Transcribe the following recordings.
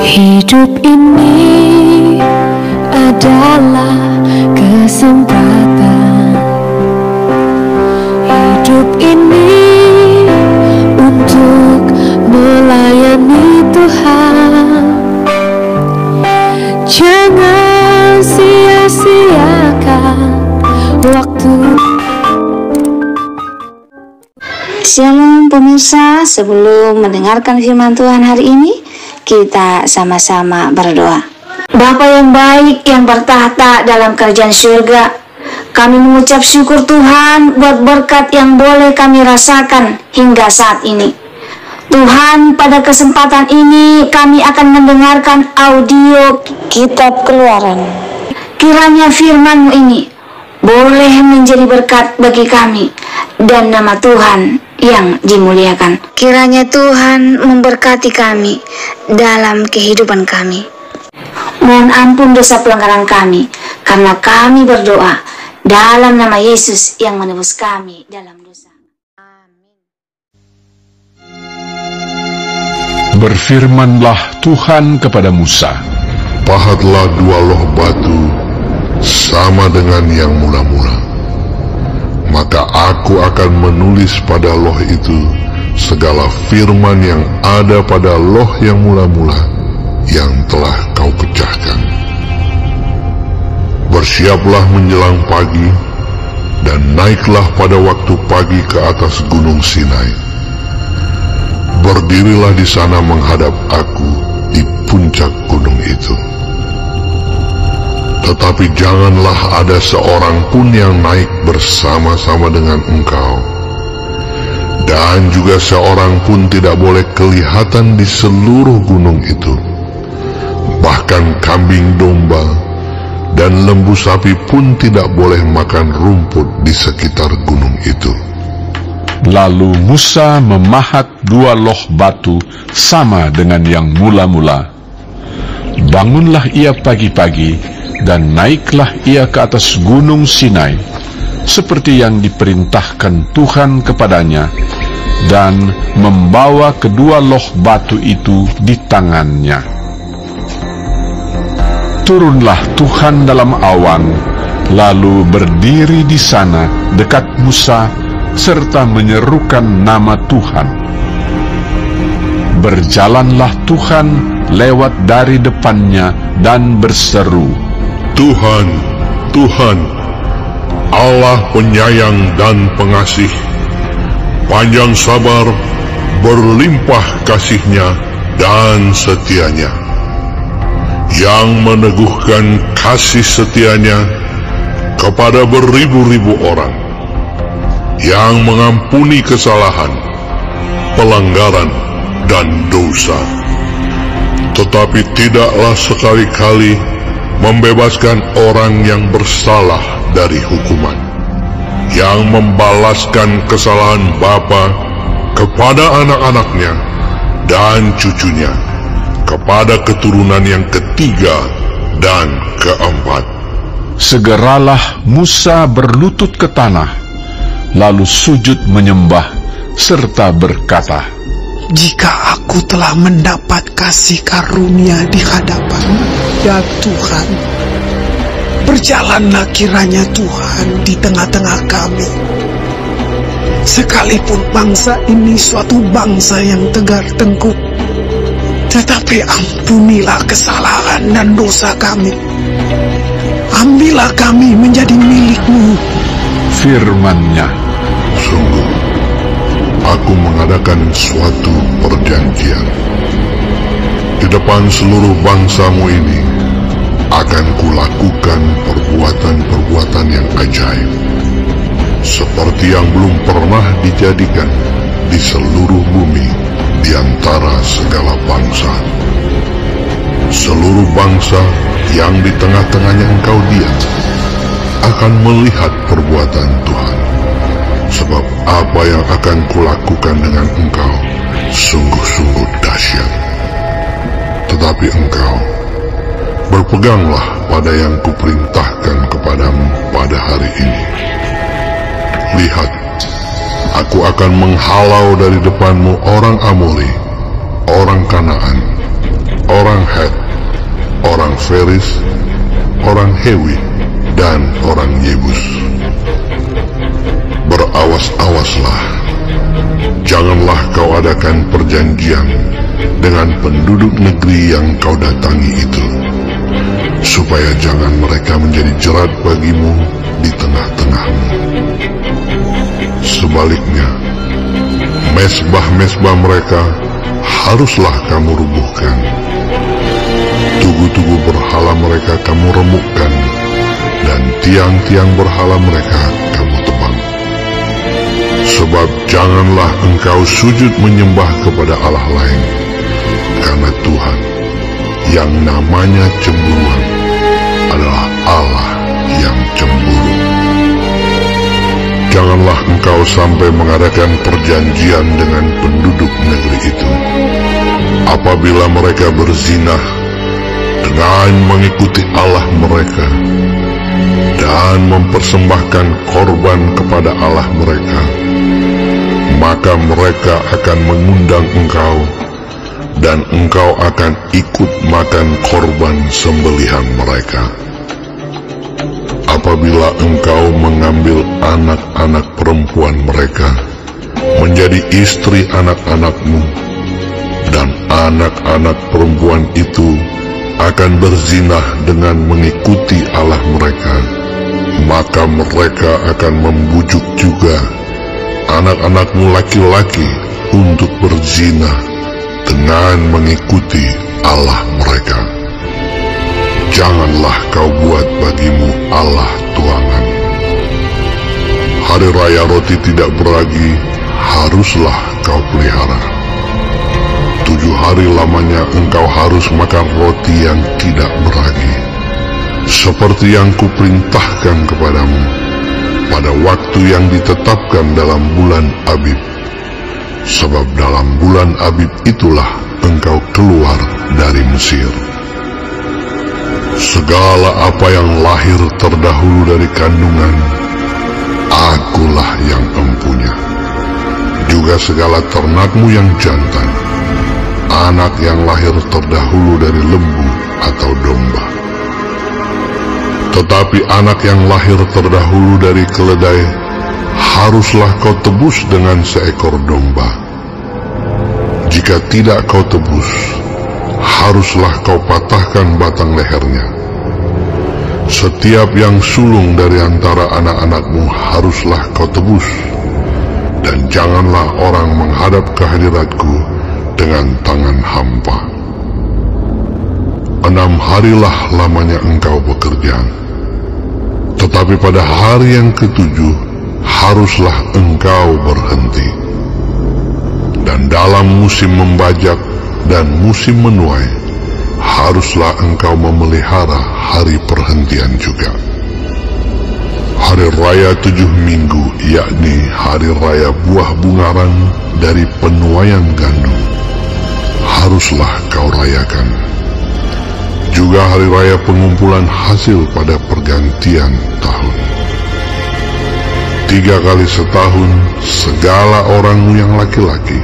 Hidup ini adalah kesempatan. Hidup ini untuk melayani Tuhan. Jangan sia-siakan waktu. Shalom pemirsa, sebelum mendengarkan firman Tuhan hari ini, kita sama-sama berdoa. Bapa yang baik yang bertahta dalam kerajaan surga, kami mengucap syukur Tuhan buat berkat yang boleh kami rasakan hingga saat ini. Tuhan, pada kesempatan ini kami akan mendengarkan audio Kitab Keluaran. Kiranya firman-Mu ini boleh menjadi berkat bagi kami dan nama Tuhan yang dimuliakan. Kiranya Tuhan memberkati kami dalam kehidupan kami. Mohon ampun dosa pelanggaran kami, karena kami berdoa dalam nama Yesus yang menebus kami dalam dosa. Amin. Berfirmanlah Tuhan kepada Musa, pahatlah 2 loh batu sama dengan yang mula-mula. Maka aku akan menulis pada loh itu segala firman yang ada pada loh yang mula-mula yang telah kau pecahkan. Bersiaplah menjelang pagi, dan naiklah pada waktu pagi ke atas gunung Sinai. Berdirilah di sana menghadap aku di puncak gunung itu. Tetapi janganlah ada seorang pun yang naik bersama-sama dengan engkau, dan juga seorang pun tidak boleh kelihatan di seluruh gunung itu. Bahkan kambing domba dan lembu sapi pun tidak boleh makan rumput di sekitar gunung itu. Lalu Musa memahat 2 loh batu sama dengan yang mula-mula. Bangunlah ia pagi-pagi, dan naiklah ia ke atas gunung Sinai, seperti yang diperintahkan Tuhan kepadanya, dan membawa kedua loh batu itu di tangannya. Turunlah Tuhan dalam awan, lalu berdiri di sana dekat Musa, serta menyerukan nama Tuhan. Berjalanlah Tuhan lewat dari depannya dan berseru, Tuhan, Tuhan, Allah penyayang dan pengasih, panjang sabar, berlimpah kasih-Nya dan setia-Nya, yang meneguhkan kasih setia-Nya kepada beribu-ribu orang, yang mengampuni kesalahan, pelanggaran, dan dosa, tetapi tidaklah sekali-kali membebaskan orang yang bersalah dari hukuman, yang membalaskan kesalahan bapa kepada anak-anaknya dan cucunya, kepada keturunan yang ketiga dan keempat. Segeralah Musa berlutut ke tanah, lalu sujud menyembah, serta berkata, jika aku telah mendapat kasih karunia di hadapan-Mu, ya Tuhan, berjalanlah kiranya Tuhan di tengah-tengah kami. Sekalipun bangsa ini suatu bangsa yang tegar tengkuk, tetapi ampunilah kesalahan dan dosa kami. Ambillah kami menjadi milik-Mu. firman-Nya, Sungguh, aku mengadakan suatu perjanjian. Di depan seluruh bangsamu ini, akan kulakukan perbuatan-perbuatan yang ajaib, seperti yang belum pernah dijadikan di seluruh bumi di antara segala bangsa. Seluruh bangsa yang di tengah-tengahnya engkau diam akan melihat perbuatan Tuhan, sebab apa yang akan kulakukan dengan engkau sungguh-sungguh dahsyat. Tetapi engkau berpeganglah pada yang kuperintahkan kepadamu pada hari ini. Lihat, aku akan menghalau dari depanmu orang Amori, orang Kanaan, orang orang Feris, orang Hewi, dan orang Yebus. Berawas-awaslah, janganlah kau adakan perjanjian dengan penduduk negeri yang kau datangi itu, supaya jangan mereka menjadi jerat bagimu di tengah-tengahmu. Sebaliknya, mesbah-mesbah mereka haruslah kamu rubuhkan. Tugu-tugu berhala mereka kamu remukkan, dan tiang-tiang berhala mereka kamu tebang. Sebab janganlah engkau sujud menyembah kepada Allah lain, karena Tuhan yang namanya cemburuan adalah Allah yang cemburu. Janganlah engkau sampai mengadakan perjanjian dengan penduduk negeri itu, apabila mereka berzinah dengan mengikuti Allah mereka dan mempersembahkan korban kepada Allah mereka, maka mereka akan mengundang engkau, dan engkau akan ikut makan korban sembelihan mereka. Apabila engkau mengambil anak-anak perempuan mereka menjadi istri anak-anakmu, dan anak-anak perempuan itu akan berzinah dengan mengikuti Allah mereka, maka mereka akan membujuk juga anak-anakmu laki-laki untuk berzinah dengan mengikuti Allah mereka. Janganlah kau buat bagimu Allah tuangan. Hari raya roti tidak beragi haruslah kau pelihara. 7 hari lamanya engkau harus makan roti yang tidak beragi, seperti yang kuperintahkan kepadamu pada waktu yang ditetapkan dalam bulan Abib. Sebab dalam bulan Abib itulah engkau keluar dari Mesir. Segala apa yang lahir terdahulu dari kandungan, akulah yang empunya. Juga segala ternakmu yang jantan, anak yang lahir terdahulu dari lembu atau domba. Tetapi anak yang lahir terdahulu dari keledai, haruslah kau tebus dengan seekor domba. Jika tidak kau tebus, haruslah kau patahkan batang lehernya. Setiap yang sulung dari antara anak-anakmu haruslah kau tebus, dan janganlah orang menghadap ke hadiratku dengan tangan hampa. 6 harilah lamanya engkau bekerja, tetapi pada hari yang ke-7 haruslah engkau berhenti. Dan dalam musim membajak dan musim menuai, haruslah engkau memelihara hari perhentian juga. Hari raya 7 minggu, yakni hari raya buah bungaran dari penuaian gandum, haruslah kau rayakan. Juga hari raya pengumpulan hasil pada pergantian tahun. 3 kali setahun, segala orangmu yang laki-laki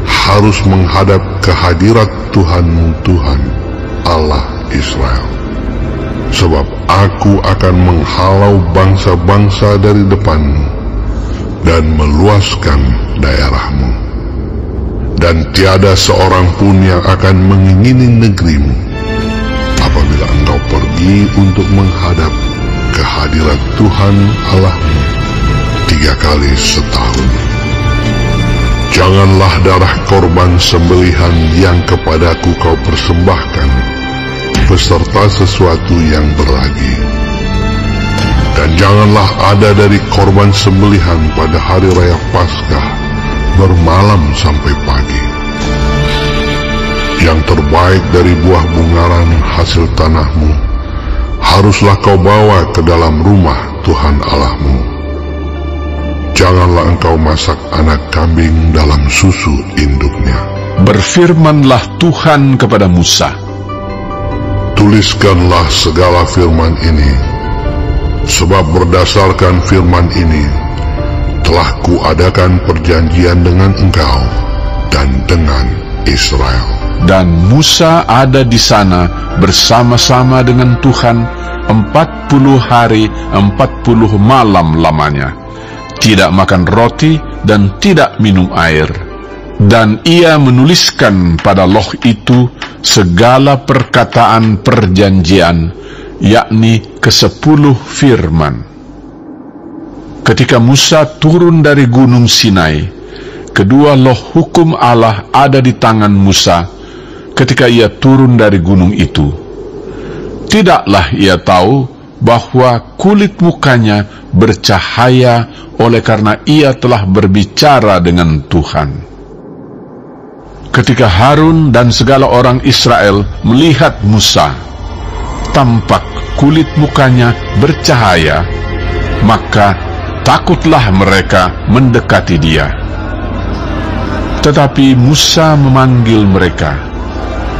harus menghadap ke hadirat Tuhanmu, Tuhan Allah Israel. Sebab aku akan menghalau bangsa-bangsa dari depanmu dan meluaskan daerahmu. Dan tiada seorang pun yang akan mengingini negerimu apabila engkau pergi untuk menghadap ke hadirat Tuhan Allahmu 3 kali setahun. Janganlah darah korban sembelihan yang kepadaku kau persembahkan beserta sesuatu yang beragi. Dan janganlah ada dari korban sembelihan pada hari raya Paskah bermalam sampai pagi. Yang terbaik dari buah bungaran hasil tanahmu haruslah kau bawa ke dalam rumah Tuhan Allahmu. Janganlah engkau masak anak kambing dalam susu induknya. Berfirmanlah Tuhan kepada Musa, tuliskanlah segala firman ini, sebab berdasarkan firman ini telah kuadakan perjanjian dengan engkau dan dengan Israel. Dan Musa ada di sana bersama-sama dengan Tuhan 40 hari 40 malam lamanya, tidak makan roti dan tidak minum air. Dan ia menuliskan pada loh itu segala perkataan perjanjian, yakni ke-10 firman. Ketika Musa turun dari gunung Sinai, kedua loh hukum Allah ada di tangan Musa ketika ia turun dari gunung itu. Tidaklah ia tahu bahwa kulit mukanya bercahaya oleh karena ia telah berbicara dengan Tuhan. Ketika Harun dan segala orang Israel melihat Musa, tampak kulit mukanya bercahaya, maka takutlah mereka mendekati dia. Tetapi Musa memanggil mereka,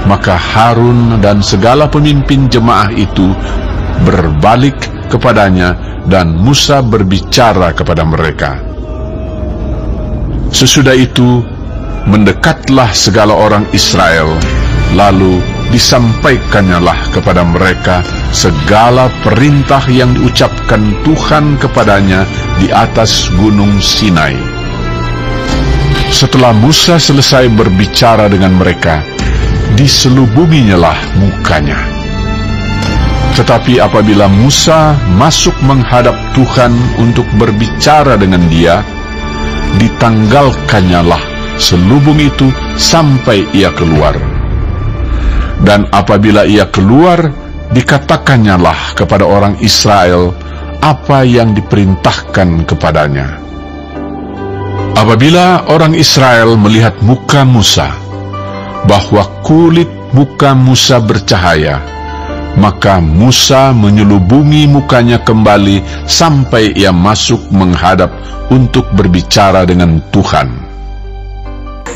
maka Harun dan segala pemimpin jemaah itu berbalik kepadanya dan Musa berbicara kepada mereka. Sesudah itu mendekatlah segala orang Israel, lalu disampaikannyalah kepada mereka segala perintah yang diucapkan Tuhan kepadanya di atas gunung Sinai. Setelah Musa selesai berbicara dengan mereka, diselubunginyalah mukanya. Tetapi apabila Musa masuk menghadap Tuhan untuk berbicara dengan dia, ditanggalkannyalah selubung itu sampai ia keluar. Dan apabila ia keluar, dikatakannyalah kepada orang Israel apa yang diperintahkan kepadanya. Apabila orang Israel melihat muka Musa, bahwa kulit muka Musa bercahaya, maka Musa menyelubungi mukanya kembali sampai ia masuk menghadap untuk berbicara dengan Tuhan.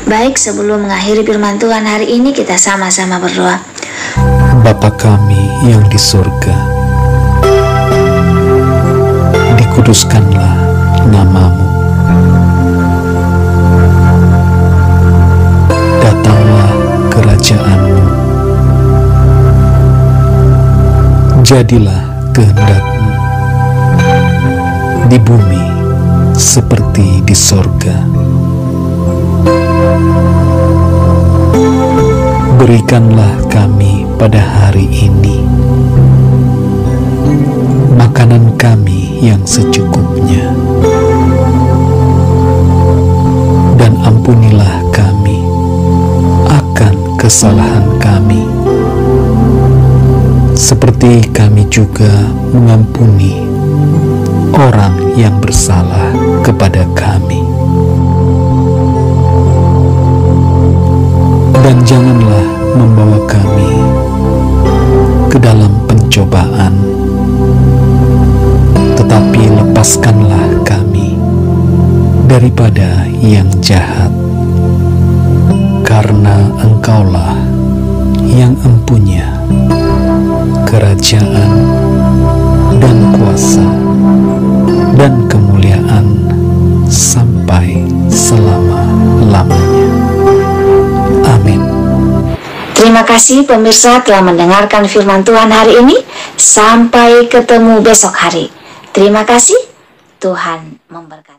Baik, sebelum mengakhiri firman Tuhan hari ini, kita sama-sama berdoa. Bapa kami yang di surga, dikuduskanlah nama-Mu. Datanglah kerajaan-Mu. Jadilah kehendak-Mu di bumi seperti di sorga. Berikanlah kami pada hari ini makanan kami yang secukupnya, dan ampunilah kami akan kesalahan kami, seperti kami juga mengampuni orang yang bersalah kepada kami. Dan janganlah membawa kami ke dalam pencobaan, tetapi lepaskanlah kami daripada yang jahat, karena Engkaulah yang empunya kerajaan dan kuasa dan kemuliaan sampai selama-lamanya. Amin. Terima kasih pemirsa telah mendengarkan firman Tuhan hari ini. Sampai ketemu besok hari. Terima kasih. Tuhan memberkati.